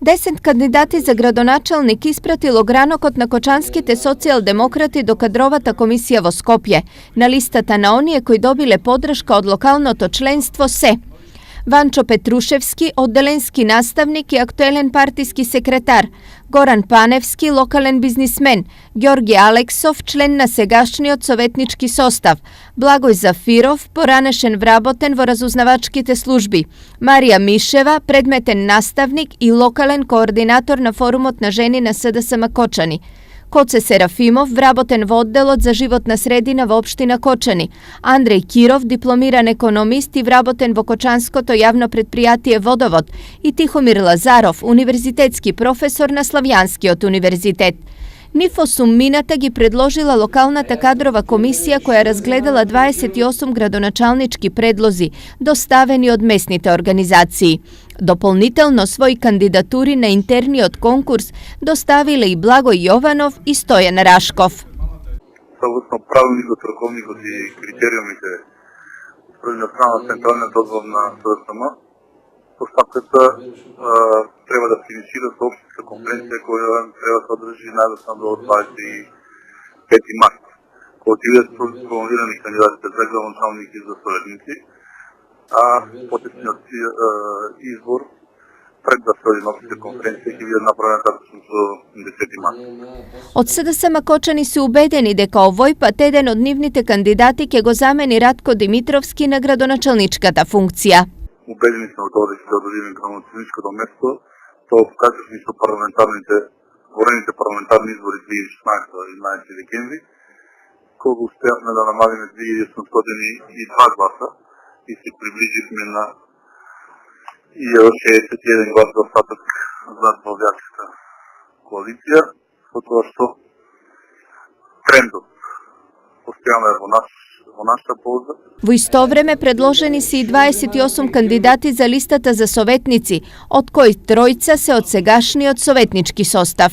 10 кандидати за градоначалник испратило гранокот на кочанските социјалдемократи до кадровата комисија во Скопје. На листата на оние кои добиле подршка од локалното членство се Ванчо Петрушевски, одделенски наставник и актуелен партиски секретар, Горан Паневски, локален бизнисмен, Ѓорги Алексов, член на сегашниот советнички состав, Благој Зафиров, поранешен вработен во разузнавачките служби, Марија Мишева, предметен наставник и локален координатор на форумот на жени на СДСМ Кочани, Коце Серафимов, вработен во одделот за животна средина во општина Кочани, Андреј Киров, дипломиран економист и вработен во Кочанското јавно предпријатие Водовод, и Тихомир Лазаров, универзитетски професор на Славјанскиот универзитет. НИФО суммината ги предложила локалната кадрова комисија која разгледала 28 градоначалнички предлози, доставени од местните организации. Дополнително своји кандидатури на интерниот конкурс доставиле и Благој Јованов и Стојан Рашков. Согласно правилникот, роколникот и критериумите утврдени од страна на Централниот одбор на СДСМ, постапката треба да се инициира со општинска конференција која треба да се одржи најдосно до 25 март, кога ќе бидат промовирани кандидатите за градоначалник и за советници, а потесниот избор пред да се оди на општинска конференција ќе биде направена таточно до 10 март. Од СДСМ Кочани се убедени дека овој пат еден од нивните кандидати ќе го замени Ратко Димитровски на градоначалничката функција. Убедени сме во тоа дека ќе одредиме градоначалничкото место, тоа покажавме со ворените парламентарни избори 2016 и 11 декември, кога успеавме да намалиме 2802 гласа и се приближивме на 61 глас за остаток за Българската коалиција, со тоа што трендот постојано е во нашата полза. Во исто време предложени се и 28 кандидати за листата за советници, од кои тројца се од сегашниот советнички состав.